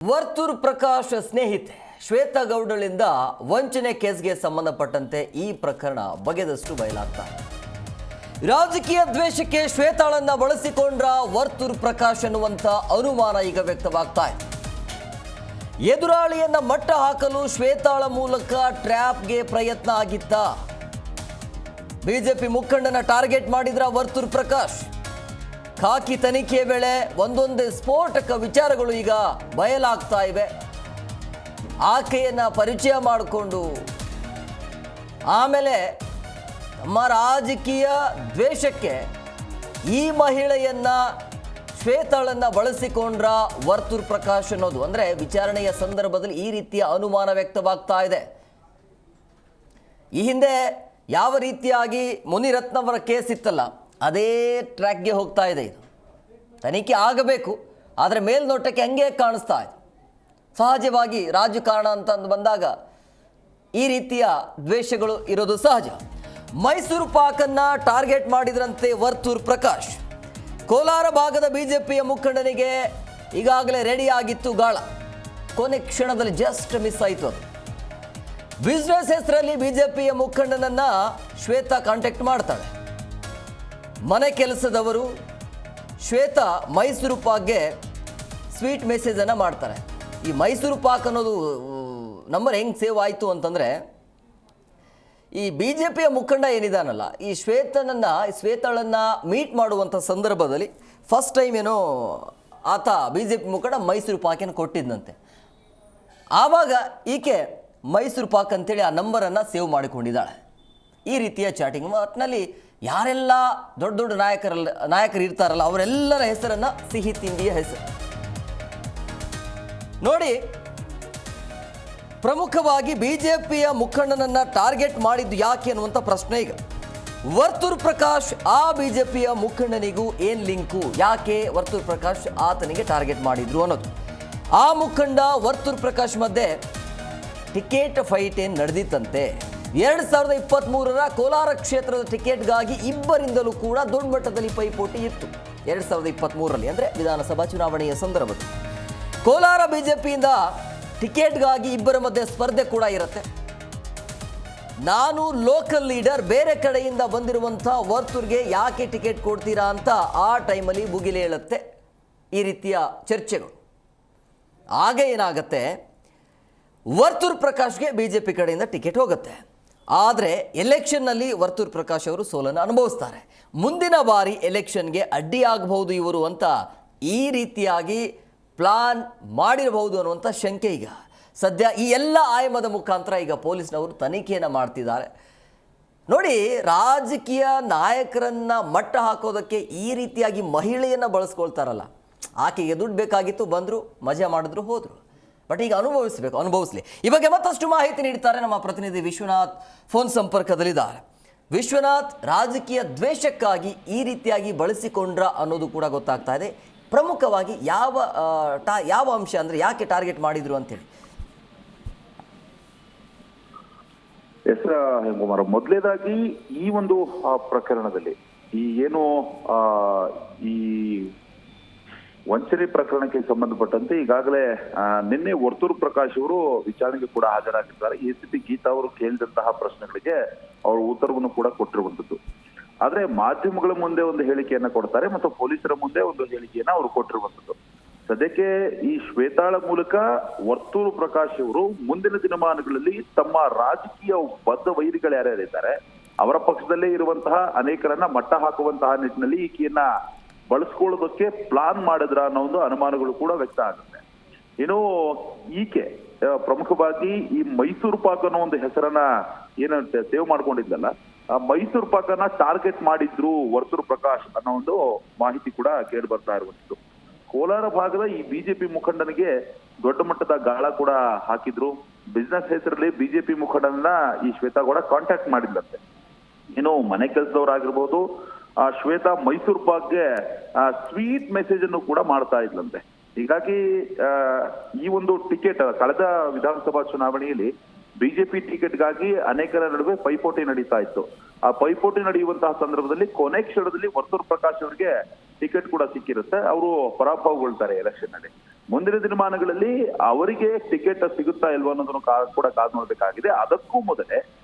ವರ್ತೂರ್ ಪ್ರಕಾಶ್ ಸ್ನೇಹಿತೆ ಶ್ವೇತಾ ಗೌಡಳಿಂದ ವಂಚನೆ ಕೇಸ್ಗೆ ಸಂಬಂಧಪಟ್ಟಂತೆ ಈ ಪ್ರಕರಣ ಬಗೆದಷ್ಟು ಬಯಲಾಗ್ತಾ ಇದೆ. ರಾಜಕೀಯ ದ್ವೇಷಕ್ಕೆ ಶ್ವೇತಾಳನ್ನ ಬಳಸಿಕೊಂಡ್ರ ವರ್ತೂರ್ ಪ್ರಕಾಶ್ ಅನ್ನುವಂತ ಅನುಮಾನ ಈಗ ವ್ಯಕ್ತವಾಗ್ತಾ ಇದೆ. ಎದುರಾಳಿಯನ್ನ ಮಟ್ಟ ಹಾಕಲು ಶ್ವೇತಾಳ ಮೂಲಕ ಟ್ರ್ಯಾಪ್ಗೆ ಪ್ರಯತ್ನ ಆಗಿತ್ತ. ಬಿಜೆಪಿ ಮುಖಂಡನ ಟಾರ್ಗೆಟ್ ಮಾಡಿದ್ರ ವರ್ತೂರ್ ಪ್ರಕಾಶ್. ಖಾಕಿ ತನಿಖೆ ವೇಳೆ ಒಂದೊಂದೇ ಸ್ಫೋಟಕ ವಿಚಾರಗಳು ಈಗ ಬಯಲಾಗ್ತಾ ಇವೆ. ಆಕೆಯನ್ನ ಪರಿಚಯ ಮಾಡಿಕೊಂಡು ಆಮೇಲೆ ನಮ್ಮ ರಾಜಕೀಯ ದ್ವೇಷಕ್ಕೆ ಈ ಮಹಿಳೆಯನ್ನ ಶ್ವೇತಾಳನ್ನ ಬಳಸಿಕೊಂಡ್ರ ವರ್ತೂರ್ ಪ್ರಕಾಶ್ ಅನ್ನೋದು ಅಂದರೆ ವಿಚಾರಣೆಯ ಸಂದರ್ಭದಲ್ಲಿ ಈ ರೀತಿಯ ಅನುಮಾನ ವ್ಯಕ್ತವಾಗ್ತಾ ಇದೆ. ಈ ಹಿಂದೆ ಯಾವ ರೀತಿಯಾಗಿ ಮುನಿರತ್ನವರ ಕೇಸ್ ಇತ್ತಲ್ಲ, ಅದೇ ಟ್ರ್ಯಾಕ್ಗೆ ಹೋಗ್ತಾ ಇದೆ. ಇದು ತನಿಖೆ ಆಗಬೇಕು, ಆದರೆ ಮೇಲ್ನೋಟಕ್ಕೆ ಹಂಗೆ ಕಾಣಿಸ್ತಾ ಇದೆ. ಸಹಜವಾಗಿ ರಾಜಕಾರಣ ಅಂತಂದು ಬಂದಾಗ ಈ ರೀತಿಯ ದ್ವೇಷಗಳು ಇರೋದು ಸಹಜ. ಮೈಸೂರು ಪಾಕನ್ನ ಟಾರ್ಗೆಟ್ ಮಾಡಿದ್ರಂತೆ ವರ್ತೂರ್ ಪ್ರಕಾಶ್. ಕೋಲಾರ ಭಾಗದ ಬಿಜೆಪಿಯ ಮುಖಂಡನಿಗೆ ಈಗಾಗಲೇ ರೆಡಿ ಆಗಿತ್ತು ಗಾಳ. ಕೊನೆ ಕ್ಷಣದಲ್ಲಿ ಜಸ್ಟ್ ಮಿಸ್ ಆಯಿತು ಅದು. ಬಿಸ್ನೆಸ್ ಹೆಸರಲ್ಲಿ ಬಿಜೆಪಿಯ ಮುಖಂಡನನ್ನ ಶ್ವೇತಾ ಕಾಂಟ್ಯಾಕ್ಟ್ ಮಾಡ್ತಾಳೆ. ಮನೆ ಕೆಲಸದವರು ಶ್ವೇತಾ ಮೈಸೂರು ಪಾಕ್ಗೆ ಸ್ವೀಟ್ ಮೆಸೇಜನ್ನು ಮಾಡ್ತಾರೆ. ಈ ಮೈಸೂರು ಪಾಕ್ ಅನ್ನೋದು ನಂಬರ್ ಹೆಂಗೆ ಸೇವ್ ಆಯಿತು ಅಂತಂದರೆ, ಈ ಬಿ ಜೆ ಪಿಯ ಮುಖಂಡ ಏನಿದಾನಲ್ಲ, ಈ ಶ್ವೇತಾಳನ್ನು ಮೀಟ್ ಮಾಡುವಂಥ ಸಂದರ್ಭದಲ್ಲಿ ಫಸ್ಟ್ ಟೈಮ್ ಏನೋ ಆತ ಬಿ ಜೆ ಪಿ ಮುಖಂಡ ಮೈಸೂರು ಪಾಕನ್ನು ಕೊಟ್ಟಿದ್ದಂತೆ. ಆವಾಗ ಈಕೆ ಮೈಸೂರು ಪಾಕ್ ಅಂತೇಳಿ ಆ ನಂಬರನ್ನು ಸೇವ್ ಮಾಡಿಕೊಂಡಿದ್ದಾಳೆ. ಈ ರೀತಿಯ ಚಾಟಿಂಗ್ ಒಟ್ಟಿನಲ್ಲಿ ಯಾರೆಲ್ಲ ದೊಡ್ಡ ದೊಡ್ಡ ನಾಯಕರು ಇರ್ತಾರಲ್ಲ ಅವರೆಲ್ಲರ ಹೆಸರನ್ನು ಸಿಹಿ ತಿಂಡಿಯ ಹೆಸರು ನೋಡಿ. ಪ್ರಮುಖವಾಗಿ ಬಿಜೆಪಿಯ ಮುಖಂಡನನ್ನ ಟಾರ್ಗೆಟ್ ಮಾಡಿದ್ದು ಯಾಕೆ ಅನ್ನುವಂಥ ಪ್ರಶ್ನೆ ಈಗ. ವರ್ತೂರ್ ಪ್ರಕಾಶ್ ಆ ಬಿಜೆಪಿಯ ಮುಖಂಡನಿಗೂ ಏನು ಲಿಂಕು, ಯಾಕೆ ವರ್ತೂರ್ ಪ್ರಕಾಶ್ ಆತನಿಗೆ ಟಾರ್ಗೆಟ್ ಮಾಡಿದ್ರು ಅನ್ನೋದು. ಆ ಮುಖಂಡ ವರ್ತೂರ್ ಪ್ರಕಾಶ್ ಮಧ್ಯೆ ಟಿಕೆಟ್ ಫೈಟ್ ಏನು ನಡೆದಿತ್ತಂತೆ. 2023 ಕೋಲಾರ ಕ್ಷೇತ್ರದ ಟಿಕೆಟ್ಗಾಗಿ ಇಬ್ಬರಿಂದಲೂ ಕೂಡ ದೊಡ್ಡ ಮಟ್ಟದಲ್ಲಿ ಪೈಪೋಟಿ ಇತ್ತು. 2023 ಅಂದರೆ ವಿಧಾನಸಭಾ ಚುನಾವಣೆಯ ಸಂದರ್ಭದಲ್ಲಿ ಕೋಲಾರ ಬಿಜೆಪಿಯಿಂದ ಟಿಕೆಟ್ಗಾಗಿ ಇಬ್ಬರ ಮಧ್ಯೆ ಸ್ಪರ್ಧೆ ಕೂಡ ಇರುತ್ತೆ. ನಾನು ಲೋಕಲ್ ಲೀಡರ್, ಬೇರೆ ಕಡೆಯಿಂದ ಬಂದಿರುವಂಥ ವರ್ತೂರ್ಗೆ ಯಾಕೆ ಟಿಕೆಟ್ ಕೊಡ್ತೀರಾ ಅಂತ ಆ ಟೈಮಲ್ಲಿ ಮುಗಿಲೇ ಹೇಳುತ್ತೆ ಈ ರೀತಿಯ ಚರ್ಚೆಗಳು. ಆಗ ಏನಾಗುತ್ತೆ, ವರ್ತೂರ್ ಪ್ರಕಾಶ್ಗೆ ಬಿಜೆಪಿ ಕಡೆಯಿಂದ ಟಿಕೆಟ್ ಹೋಗುತ್ತೆ. ಆದರೆ ಎಲೆಕ್ಷನ್ನಲ್ಲಿ ವರ್ತೂರ್ ಪ್ರಕಾಶ್ ಅವರು ಸೋಲನ್ನು ಅನುಭವಿಸ್ತಾರೆ. ಮುಂದಿನ ಬಾರಿ ಎಲೆಕ್ಷನ್ಗೆ ಅಡ್ಡಿಯಾಗಬಹುದು ಇವರು ಅಂತ ಈ ರೀತಿಯಾಗಿ ಪ್ಲಾನ್ ಮಾಡಿರಬಹುದು ಅನ್ನುವಂಥ ಶಂಕೆ ಈಗ ಸದ್ಯ ಈ ಎಲ್ಲ ಆಯಾಮದ ಮುಖಾಂತರ ಈಗ ಪೊಲೀಸ್ನವರು ತನಿಖೆಯನ್ನು ಮಾಡ್ತಿದ್ದಾರೆ. ನೋಡಿ, ರಾಜಕೀಯ ನಾಯಕರನ್ನು ಮಟ್ಟ ಹಾಕೋದಕ್ಕೆ ಈ ರೀತಿಯಾಗಿ ಮಹಿಳೆಯನ್ನು ಬಳಸ್ಕೊಳ್ತಾರಲ್ಲ. ಆಕೆಗೆ ದುಡ್ಡು ಬೇಕಾಗಿತ್ತು, ಬಂದರು, ಮಜಾ ಮಾಡಿದ್ರು, ಹೋದರು. ಬಟ್ ಈಗ ಅನುಭವಿಸಲಿ. ಈ ಬಗ್ಗೆ ಮತ್ತಷ್ಟು ಮಾಹಿತಿ ನೀಡ್ತಾರೆ ನಮ್ಮ ಪ್ರತಿನಿಧಿ ವಿಶ್ವನಾಥ್ ಫೋನ್ ಸಂಪರ್ಕದಲ್ಲಿದ್ದಾರೆ. ವಿಶ್ವನಾಥ್, ರಾಜಕೀಯ ದ್ವೇಷಕ್ಕಾಗಿ ಈ ರೀತಿಯಾಗಿ ಬಳಸಿಕೊಂಡ್ರ ಅನ್ನೋದು ಕೂಡ ಗೊತ್ತಾಗ್ತಾ ಇದೆ. ಪ್ರಮುಖವಾಗಿ ಯಾವ ಅಂಶ ಅಂದರೆ ಯಾಕೆ ಟಾರ್ಗೆಟ್ ಮಾಡಿದ್ರು ಅಂತೇಳಿ. ಎಸ್ ಹೇಮಕುಮಾರ್, ಮೊದಲೇದಾಗಿ ಈ ಒಂದು ಪ್ರಕರಣದಲ್ಲಿ ಈ ವಂಚನೆ ಪ್ರಕರಣಕ್ಕೆ ಸಂಬಂಧಪಟ್ಟಂತೆ ಈಗಾಗಲೇ ನಿನ್ನೆ ವರ್ತೂರ್ ಪ್ರಕಾಶ್ ಅವರು ವಿಚಾರಣೆಗೆ ಕೂಡ ಹಾಜರಾಗಿದ್ದಾರೆ. ಎಸಿಪಿ ಗೀತಾ ಅವರು ಕೇಳಿದಂತಹ ಪ್ರಶ್ನೆಗಳಿಗೆ ಅವರು ಉತ್ತರವನ್ನು ಕೂಡ ಕೊಟ್ಟಿರುವಂತದ್ದು. ಆದ್ರೆ ಮಾಧ್ಯಮಗಳ ಮುಂದೆ ಒಂದು ಹೇಳಿಕೆಯನ್ನ ಕೊಡ್ತಾರೆ ಮತ್ತು ಪೊಲೀಸರ ಮುಂದೆ ಒಂದು ಹೇಳಿಕೆಯನ್ನ ಅವರು ಕೊಟ್ಟಿರುವಂತದ್ದು. ಸದ್ಯಕ್ಕೆ ಈ ಶ್ವೇತಾಳ ಮೂಲಕ ವರ್ತೂರ್ ಪ್ರಕಾಶ್ ಅವರು ಮುಂದಿನ ದಿನಮಾನಗಳಲ್ಲಿ ತಮ್ಮ ರಾಜಕೀಯ ಬದ್ಧ ವೈರಿಗಳು ಯಾರ್ಯಾರಿದ್ದಾರೆ ಅವರ ಪಕ್ಷದಲ್ಲೇ ಇರುವಂತಹ ಅನೇಕರನ್ನ ಮಟ್ಟ ಹಾಕುವಂತಹ ನಿಟ್ಟಿನಲ್ಲಿ ಈಕೆಯನ್ನ ಬಳಸ್ಕೊಳ್ಳೋದಕ್ಕೆ ಪ್ಲಾನ್ ಮಾಡಿದ್ರ ಅನ್ನೋ ಒಂದು ಅನುಮಾನಗಳು ಕೂಡ ವ್ಯಕ್ತ ಆಗುತ್ತೆ. ಇನ್ನು ಈಕೆ ಪ್ರಮುಖವಾಗಿ ಈ ಮೈಸೂರು ಪಾಕ್ ಅನ್ನೋ ಒಂದು ಹೆಸರನ್ನ ಏನಂತೆ ಸೇವ್ ಮಾಡ್ಕೊಂಡಿದ್ಲಲ್ಲ, ಆ ಮೈಸೂರು ಪಾಕನ್ನ ಟಾರ್ಗೆಟ್ ಮಾಡಿದ್ರು ವರ್ತೂರ್ ಪ್ರಕಾಶ್ ಅನ್ನೋ ಒಂದು ಮಾಹಿತಿ ಕೂಡ ಕೇಳಿ ಬರ್ತಾ ಇರುವಂತದ್ದು. ಕೋಲಾರ ಭಾಗದ ಈ ಬಿಜೆಪಿ ಮುಖಂಡನಿಗೆ ದೊಡ್ಡ ಮಟ್ಟದ ಗಾಳ ಕೂಡ ಹಾಕಿದ್ರು. ಬಿಸ್ನೆಸ್ ಹೆಸರಲ್ಲಿ ಬಿಜೆಪಿ ಮುಖಂಡನ ಈ ಶ್ವೇತಾ ಕೂಡ ಕಾಂಟ್ಯಾಕ್ಟ್ ಮಾಡಿದ್ಲಂತೆ. ಇನ್ನು ಮನೆ ಕೆಲಸದವರಾಗಿರ್ಬೋದು, ಶ್ವೇತಾ ಮೈಸೂರು ಪಾಕ್ಗೆ ಸ್ವೀಟ್ ಮೆಸೇಜ್ ಅನ್ನು ಕೂಡ ಮಾಡ್ತಾ ಇದ್ಲಂತೆ. ಹೀಗಾಗಿ ಈ ಒಂದು ಟಿಕೆಟ್ ಕಳೆದ ವಿಧಾನಸಭಾ ಚುನಾವಣೆಯಲ್ಲಿ ಬಿಜೆಪಿ ಟಿಕೆಟ್ಗಾಗಿ ಅನೇಕರ ನಡುವೆ ಪೈಪೋಟಿ ನಡೀತಾ ಇತ್ತು. ಆ ಪೈಪೋಟಿ ನಡೆಯುವಂತಹ ಸಂದರ್ಭದಲ್ಲಿ ಕೊನೆ ಕ್ಷಣದಲ್ಲಿ ವರ್ತೂರ್ ಪ್ರಕಾಶ್ ಅವರಿಗೆ ಟಿಕೆಟ್ ಕೂಡ ಸಿಕ್ಕಿರುತ್ತೆ. ಅವರು ಪರಾಭವಗೊಳ್ತಾರೆ ಎಲೆಕ್ಷನ್ ನಲ್ಲಿ. ಮುಂದಿನ ದಿನಮಾನಗಳಲ್ಲಿ ಅವರಿಗೆ ಟಿಕೆಟ್ ಸಿಗುತ್ತಾ ಇಲ್ವೋ ಅನ್ನೋದನ್ನು ಕೂಡ ಕಾದು ನೋಡ್ಬೇಕಾಗಿದೆ. ಅದಕ್ಕೂ ಮೊದಲೇ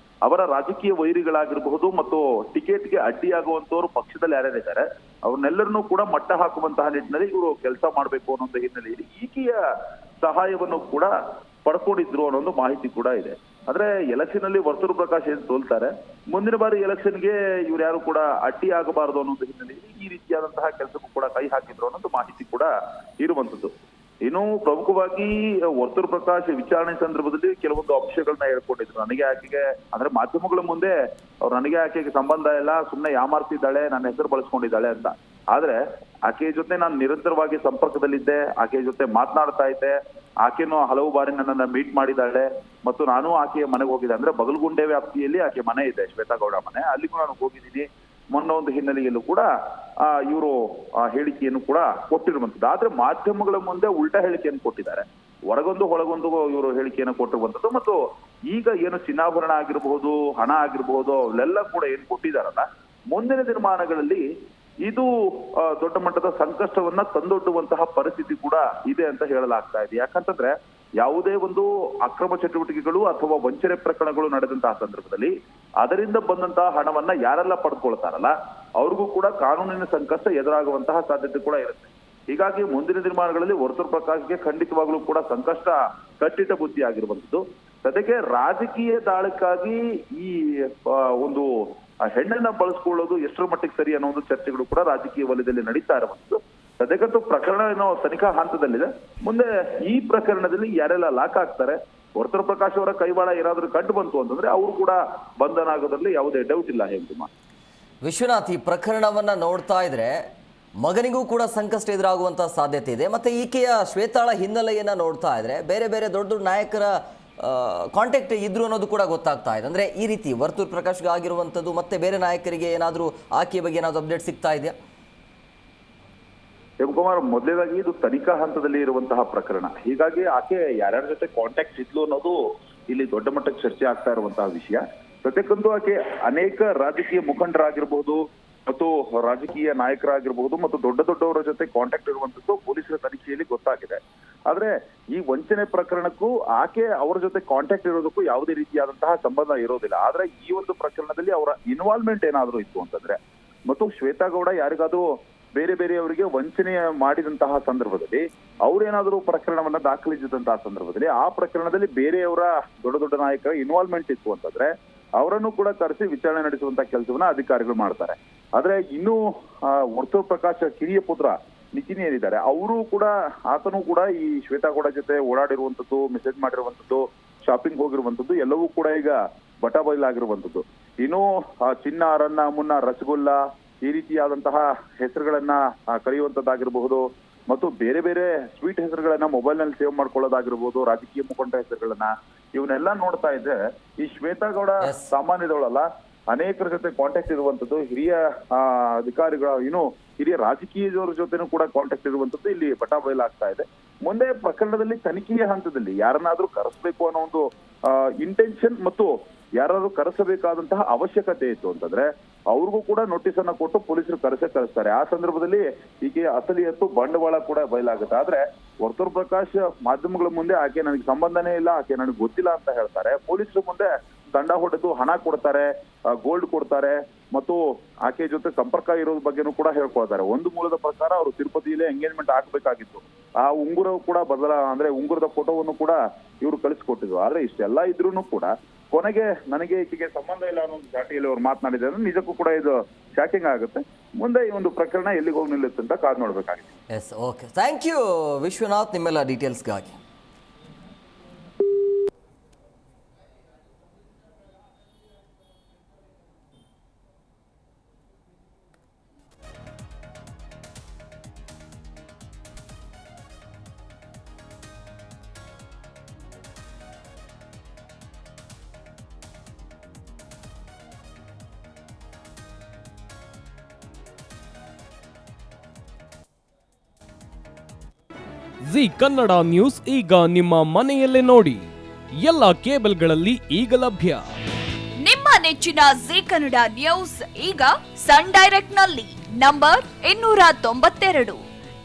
ಅವರ ರಾಜಕೀಯ ವೈರಿಗಳಾಗಿರಬಹುದು ಮತ್ತು ಟಿಕೆಟ್ಗೆ ಅಡ್ಡಿಯಾಗುವಂತವರು ಪಕ್ಷದಲ್ಲಿ ಯಾರ್ಯಾರಿದ್ದಾರೆ ಅವ್ರನ್ನೆಲ್ಲರನ್ನೂ ಕೂಡ ಮಟ್ಟ ಹಾಕುವಂತಹ ನಿಟ್ಟಿನಲ್ಲಿ ಇವರು ಕೆಲಸ ಮಾಡಬೇಕು ಅನ್ನೋ ಹಿನ್ನೆಲೆಯಲ್ಲಿ ಈಕೆಯ ಸಹಾಯವನ್ನು ಕೂಡ ಪಡ್ಕೊಂಡಿದ್ರು ಅನ್ನೋ ಒಂದು ಮಾಹಿತಿ ಕೂಡ ಇದೆ. ಆದ್ರೆ ಎಲೆಕ್ಷನ್ ಅಲ್ಲಿ ವರ್ತೂರು ಪ್ರಕಾಶ್ ಏನ್ ಸೋಲ್ತಾರೆ, ಮುಂದಿನ ಬಾರಿ ಎಲೆಕ್ಷನ್ಗೆ ಇವ್ರು ಯಾರು ಕೂಡ ಅಡ್ಡಿ ಆಗಬಾರದು ಅನ್ನೋ ಹಿನ್ನೆಲೆಯಲ್ಲಿ ಈ ರೀತಿಯಾದಂತಹ ಕೆಲಸಕ್ಕೂ ಕೂಡ ಕೈ ಹಾಕಿದ್ರು ಅನ್ನೋದು ಮಾಹಿತಿ ಕೂಡ ಇರುವಂತದ್ದು. ಇನ್ನು ಪ್ರಮುಖವಾಗಿ ವರ್ತೂರು ಪ್ರಕಾಶ್ ವಿಚಾರಣೆ ಸಂದರ್ಭದಲ್ಲಿ ಕೆಲವೊಂದು ಅಂಶಗಳನ್ನ ಹೇಳ್ಕೊಂಡಿದ್ರು. ನನಗೆ ಆಕೆಗೆ ಅಂದ್ರೆ ಮಾಧ್ಯಮಗಳ ಮುಂದೆ ಅವ್ರು ನನಗೆ ಆಕೆಗೆ ಸಂಬಂಧ ಇಲ್ಲ, ಸುಮ್ಮನೆ ಯಾಮಾರ್ತಿದ್ದಾಳೆ, ನನ್ನ ಹೆಸರು ಬಳಸ್ಕೊಂಡಿದ್ದಾಳೆ ಅಂತ. ಆದ್ರೆ ಆಕೆಯ ಜೊತೆ ನಾನು ನಿರಂತರವಾಗಿ ಸಂಪರ್ಕದಲ್ಲಿದ್ದೆ, ಆಕೆಯ ಜೊತೆ ಮಾತನಾಡ್ತಾ ಇದ್ದೆ, ಆಕೆನೂ ಹಲವು ಬಾರಿ ನನ್ನನ್ನ ಮೀಟ್ ಮಾಡಿದ್ದಾಳೆ ಮತ್ತು ನಾನು ಆಕೆಯ ಮನೆಗೆ ಹೋಗಿದ್ದೆ. ಅಂದ್ರೆ ಬಗಲ್ಗುಂಡೆ ವ್ಯಾಪ್ತಿಯಲ್ಲಿ ಆಕೆ ಮನೆ ಇದೆ, ಶ್ವೇತಾಗೌಡ ಮನೆ, ಅಲ್ಲಿಗೂ ನಾನು ಹೋಗಿದ್ದೀನಿ. ಮೊನ್ನೆ ಒಂದು ಹಿನ್ನೆಲೆಯಲ್ಲೂ ಕೂಡ ಇವರು ಹೇಳಿಕೆಯನ್ನು ಕೂಡ ಕೊಟ್ಟಿರುವಂತದ್ದು. ಆದ್ರೆ ಮಾಧ್ಯಮಗಳ ಮುಂದೆ ಉಲ್ಟಾ ಹೇಳಿಕೆಯನ್ನು ಕೊಟ್ಟಿದ್ದಾರೆ, ಹೊರಗೊಂದು ಒಳಗೊಂದು ಇವರು ಹೇಳಿಕೆಯನ್ನು ಕೊಟ್ಟಿರುವಂತದ್ದು. ಮತ್ತು ಈಗ ಏನು ಚಿನ್ನಾಭರಣ ಆಗಿರಬಹುದು, ಹಣ ಆಗಿರಬಹುದು, ಅವೆಲ್ಲ ಕೂಡ ಏನು ಕೊಟ್ಟಿದಾರಲ್ಲ, ಮುಂದಿನ ದಿನಮಾನಗಳಲ್ಲಿ ಇದು ದೊಡ್ಡ ಮಟ್ಟದ ಸಂಕಷ್ಟವನ್ನ ತಂದೊಡ್ಡುವಂತಹ ಪರಿಸ್ಥಿತಿ ಕೂಡ ಇದೆ ಅಂತ ಹೇಳಲಾಗ್ತಾ ಇದೆ. ಯಾಕಂತಂದ್ರೆ ಯಾವುದೇ ಒಂದು ಅಕ್ರಮ ಚಟುವಟಿಕೆಗಳು ಅಥವಾ ವಂಚನೆ ಪ್ರಕರಣಗಳು ನಡೆದಂತಹ ಸಂದರ್ಭದಲ್ಲಿ ಅದರಿಂದ ಬಂದಂತಹ ಹಣವನ್ನ ಯಾರೆಲ್ಲ ಪಡೆದುಕೊಳ್ತಾರಲ್ಲ ಅವ್ರಿಗೂ ಕೂಡ ಕಾನೂನಿನ ಸಂಕಷ್ಟ ಎದುರಾಗುವಂತಹ ಸಾಧ್ಯತೆ ಕೂಡ ಇರುತ್ತೆ. ಹೀಗಾಗಿ ಮುಂದಿನ ದಿನಮಾನಗಳಲ್ಲಿ ವರ್ತೂರು ಪ್ರಕಾಶ್ಗೆ ಖಂಡಿತವಾಗ್ಲೂ ಕೂಡ ಸಂಕಷ್ಟ ಕಟ್ಟಿಟ್ಟ ಬುದ್ಧಿ ಆಗಿರುವಂತದ್ದು. ಸದ್ಯಕ್ಕೆ ರಾಜಕೀಯ ದಾಳಕ್ಕಾಗಿ ಈ ಒಂದು ಹೆಣ್ಣನ್ನ ಬಳಸ್ಕೊಳ್ಳೋದು ಎಷ್ಟರ ಮಟ್ಟಿಗೆ ಸರಿ ಅನ್ನೋ ಒಂದು ಚರ್ಚೆಗಳು ಕೂಡ ರಾಜಕೀಯ ವಲಯದಲ್ಲಿ ನಡೀತಾ ಇರುವಂತದ್ದು. ಸದ್ಯಕ್ಕಂತೂ ಪ್ರಕರಣ ಏನೋ ತನಿಖಾ ಹಂತದಲ್ಲಿದೆ. ಮುಂದೆ ಈ ಪ್ರಕರಣದಲ್ಲಿ ಯಾರೆಲ್ಲ ಲಾಕ್ ಆಗ್ತಾರೆ, ವರ್ತೂರು ಪ್ರಕಾಶ್ ಅವರ ಕೈವಾಡ ಏನಾದ್ರೂ ಕಂಡು ಬಂತು ಅಂತಂದ್ರೆ ಅವರು ಕೂಡ ಬಂಧನ ಆಗೋದ್ರಲ್ಲಿ ಯಾವುದೇ ಡೌಟ್ ಇಲ್ಲ. ಹೇಮಕುಮಾರ್, ವಿಶ್ವನಾಥ್, ಈ ಪ್ರಕರಣವನ್ನ ನೋಡ್ತಾ ಇದ್ರೆ ಮಗನಿಗೂ ಕೂಡ ಸಂಕಷ್ಟ ಎದುರಾಗುವಂತ ಸಾಧ್ಯತೆ ಇದೆ. ಮತ್ತೆ ಈಕೆಯ ಶ್ವೇತಾಳ ಹಿನ್ನೆಲೆಯನ್ನ ನೋಡ್ತಾ ಇದ್ರೆ ಬೇರೆ ಬೇರೆ ದೊಡ್ಡ ದೊಡ್ಡ ನಾಯಕರ ಕಾಂಟ್ಯಾಕ್ಟ್ ಇದ್ರು ಅನ್ನೋದು ಕೂಡ ಗೊತ್ತಾಗ್ತಾ ಇದೆ. ಅಂದ್ರೆ ಈ ರೀತಿ ವರ್ತೂರು ಪ್ರಕಾಶ್ಗೆ ಆಗಿರುವಂಥದ್ದು ಮತ್ತೆ ಬೇರೆ ನಾಯಕರಿಗೆ ಏನಾದರೂ ಆಕೆಯ ಬಗ್ಗೆ ಏನಾದರೂ ಅಪ್ಡೇಟ್ ಸಿಗ್ತಾ ಇದೆಯಾ? ಹೇಮಕುಮಾರ್, ಮೊದಲನೇದಾಗಿ ಇದು ತನಿಖಾ ಹಂತದಲ್ಲಿ ಇರುವಂತಹ ಪ್ರಕರಣ. ಹೀಗಾಗಿ ಆಕೆ ಯಾರ್ಯಾರ ಜೊತೆ ಕಾಂಟ್ಯಾಕ್ಟ್ ಇದ್ಲು ಅನ್ನೋದು ಇಲ್ಲಿ ದೊಡ್ಡ ಮಟ್ಟಕ್ಕೆ ಚರ್ಚೆ ಆಗ್ತಾ ಇರುವಂತಹ ವಿಷಯ. ಸದ್ಯಕ್ಕಂತೂ ಆಕೆ ಅನೇಕ ರಾಜಕೀಯ ಮುಖಂಡರಾಗಿರ್ಬಹುದು ಮತ್ತು ರಾಜಕೀಯ ನಾಯಕರಾಗಿರ್ಬಹುದು ಮತ್ತು ದೊಡ್ಡ ದೊಡ್ಡವರ ಜೊತೆ ಕಾಂಟ್ಯಾಕ್ಟ್ ಇರುವಂತದ್ದು ಪೊಲೀಸರ ತನಿಖೆಯಲ್ಲಿ ಗೊತ್ತಾಗಿದೆ. ಆದ್ರೆ ಈ ವಂಚನೆ ಪ್ರಕರಣಕ್ಕೂ ಆಕೆ ಅವರ ಜೊತೆ ಕಾಂಟ್ಯಾಕ್ಟ್ ಇರೋದಕ್ಕೂ ಯಾವುದೇ ರೀತಿಯಾದಂತಹ ಸಂಬಂಧ ಇರೋದಿಲ್ಲ. ಆದ್ರೆ ಈ ಒಂದು ಪ್ರಕರಣದಲ್ಲಿ ಅವರ ಇನ್ವಾಲ್ವ್ಮೆಂಟ್ ಏನಾದ್ರೂ ಇತ್ತು ಅಂತಂದ್ರೆ ಮತ್ತು ಶ್ವೇತಾಗೌಡ ಯಾರಿಗಾದ್ರೂ ಬೇರೆ ಬೇರೆಯವರಿಗೆ ವಂಚನೆ ಮಾಡಿದಂತಹ ಸಂದರ್ಭದಲ್ಲಿ ಅವ್ರೇನಾದ್ರೂ ಪ್ರಕರಣವನ್ನ ದಾಖಲಿಸಿದಂತಹ ಸಂದರ್ಭದಲ್ಲಿ ಆ ಪ್ರಕರಣದಲ್ಲಿ ಬೇರೆಯವರ ದೊಡ್ಡ ದೊಡ್ಡ ನಾಯಕರ ಇನ್ವಾಲ್ವ್ಮೆಂಟ್ ಇತ್ತು ಅಂತಂದ್ರೆ ಅವರನ್ನು ಕೂಡ ಕರೆಸಿ ವಿಚಾರಣೆ ನಡೆಸುವಂತ ಕೆಲಸವನ್ನ ಅಧಿಕಾರಿಗಳು ಮಾಡ್ತಾರೆ. ಆದ್ರೆ ಇನ್ನು ವರ್ತೂರು ಪ್ರಕಾಶ್ ಕಿರಿಯ ಪುತ್ರ ನಿತಿನ್ ಏನಿದ್ದಾರೆ ಅವರು ಕೂಡ ಆತನು ಕೂಡ ಈ ಶ್ವೇತಾಗೌಡ ಜೊತೆ ಓಡಾಡಿರುವಂತದ್ದು, ಮೆಸೇಜ್ ಮಾಡಿರುವಂತದ್ದು, ಶಾಪಿಂಗ್ ಹೋಗಿರುವಂತದ್ದು ಎಲ್ಲವೂ ಕೂಡ ಈಗ ಬಟಾಬಯಲಾಗಿರುವಂತದ್ದು. ಇನ್ನು ಚಿನ್ನ, ಅರನ್ನ, ಮುನ್ನ, ರಸಗುಲ್ಲಾ ಈ ರೀತಿಯಾದಂತಹ ಹೆಸರುಗಳನ್ನ ಕರೆಯುವಂತದ್ದಾಗಿರಬಹುದು ಮತ್ತು ಬೇರೆ ಬೇರೆ ಸ್ವೀಟ್ ಹೆಸರುಗಳನ್ನ ಮೊಬೈಲ್ ನಲ್ಲಿ ಸೇವ್ ಮಾಡ್ಕೊಳ್ಳೋದಾಗಿರ್ಬೋದು, ರಾಜಕೀಯ ಮುಖಂಡ ಹೆಸರುಗಳನ್ನ ಇವನ್ನೆಲ್ಲ ನೋಡ್ತಾ ಇದ್ರೆ ಈ ಶ್ವೇತಾಗೌಡ ಸಾಮಾನ್ಯದವಳಲ್ಲ, ಅನೇಕರ ಜೊತೆ ಕಾಂಟ್ಯಾಕ್ಟ್ ಇರುವಂತದ್ದು, ಹಿರಿಯ ಅಧಿಕಾರಿಗಳ ಇನ್ನು ಹಿರಿಯ ರಾಜಕೀಯದವರ ಜೊತೆನೂ ಕೂಡ ಕಾಂಟ್ಯಾಕ್ಟ್ ಇರುವಂತದ್ದು ಇಲ್ಲಿ ಬಟಾಬಯಲಾಗ್ತಾ ಇದೆ. ಮುಂದೆ ಪ್ರಕರಣದಲ್ಲಿ ತನಿಖೆಯ ಹಂತದಲ್ಲಿ ಯಾರನ್ನಾದ್ರೂ ಕರೆಸಬೇಕು ಅನ್ನೋ ಒಂದು ಇಂಟೆನ್ಷನ್ ಮತ್ತು ಯಾರಾದ್ರೂ ಕರೆಸಬೇಕಾದಂತಹ ಅವಶ್ಯಕತೆ ಇತ್ತು ಅಂತಂದ್ರೆ ಅವ್ರಿಗೂ ಕೂಡ ನೋಟಿಸ್ ಅನ್ನ ಕೊಟ್ಟು ಪೊಲೀಸರು ಕರೆಸ್ತಾರೆ. ಆ ಸಂದರ್ಭದಲ್ಲಿ ಈಗ ಅಸಲಿಯತ್ತು ಬಂಡವಾಳ ಕೂಡ ಬಯಲಾಗುತ್ತೆ. ಆದ್ರೆ ವರ್ತೂರು ಪ್ರಕಾಶ್ ಮಾಧ್ಯಮಗಳ ಮುಂದೆ ಆಕೆ ನನಗೆ ಸಂಬಂಧನೇ ಇಲ್ಲ, ಆಕೆ ನನಗೆ ಗೊತ್ತಿಲ್ಲ ಅಂತ ಹೇಳ್ತಾರೆ. ಪೊಲೀಸರು ಮುಂದೆ ದಂಡ ಹೊಡೆದು ಹಣ ಕೊಡ್ತಾರೆ, ಗೋಲ್ಡ್ ಕೊಡ್ತಾರೆ ಮತ್ತು ಆಕೆ ಜೊತೆ ಸಂಪರ್ಕ ಇರೋದ್ರ ಬಗ್ಗೆನೂ ಕೂಡ ಹೇಳ್ಕೊಳ್ತಾರೆ. ಒಂದು ಮೂಲದ ಪ್ರಕಾರ ಅವರು ತಿರುಪತಿಯಲ್ಲಿ ಎಂಗೇಜ್ಮೆಂಟ್ ಆಗ್ಬೇಕಾಗಿತ್ತು, ಆ ಉಂಗುರ ಕೂಡ ಅಂದ್ರೆ ಉಂಗುರದ ಫೋಟೋವನ್ನು ಕೂಡ ಇವರು ಕಳಿಸ್ಕೊಟ್ಟಿದ್ರು. ಆದ್ರೆ ಇಷ್ಟೆಲ್ಲ ಇದ್ರೂ ಕೂಡ ಕೊನೆಗೆ ನನಗೆ ಈಕೆಗೆ ಸಂಬಂಧ ಇಲ್ಲ ಅನ್ನೋ ಒಂದು ಚಾಟಿಯಲ್ಲಿ ಅವ್ರು ಮಾತನಾಡಿದ್ರೆ ನಿಜಕ್ಕೂ ಕೂಡ ಇದು ಶಾಕಿಂಗ್ ಆಗುತ್ತೆ. ಮುಂದೆ ಈ ಒಂದು ಪ್ರಕರಣ ಎಲ್ಲಿಗೆ ಹೋಗಿ ನಿಲ್ಲುತ್ತೆ ಅಂತ ಕಾದು ನೋಡ್ಬೇಕಾಗಿದೆ. Yes, okay, thank you Vishwanath ನಿಮ್ಮೆಲ್ಲ ಡೀಟೇಲ್ಸ್ಗಾಗಿ. ಜಿ ಕನ್ನಡ ನ್ಯೂಸ್ ಈಗ ನಿಮ್ಮ ಮನೆಯಲ್ಲೇ ನೋಡಿ, ಎಲ್ಲ ಕೇಬಲ್ಗಳಲ್ಲಿ ಈಗ ಲಭ್ಯ. ನಿಮ್ಮ ನೆಚ್ಚಿನ ಜಿ ಕನ್ನಡ ನ್ಯೂಸ್ ಈಗ ಸನ್ ಡೈರೆಕ್ಟ್ ನಲ್ಲಿ number 292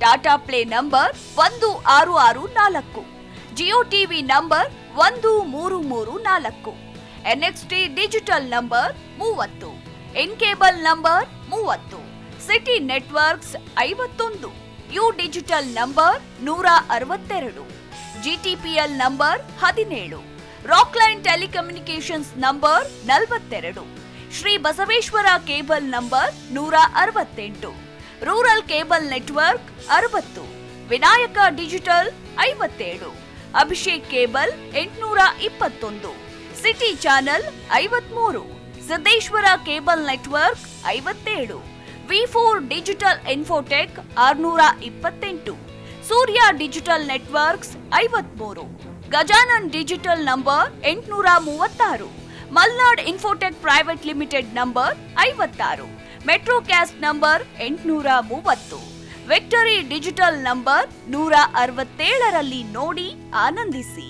Tata play number 1664, Jio TV number 1334, NXT digital number 30, in cable number 30, city networks 51, U digital number 162, GTPL number 17, Rockline telecommunications number 42, Shri Basaveshwara cable number 168, rural cable network 60, Vinayaka digital 57, Abhishek cable 821, city channel 53, Siddeshwara cable network 57, V4 digital Infotech 628, Surya digital networks 53, Gajanan digital number 836, Malnad infotech private limited number 56, Metrocast number 830, victory digital number 167ರಲ್ಲಿ ನೋಡಿ ಆನಂದಿಸಿ.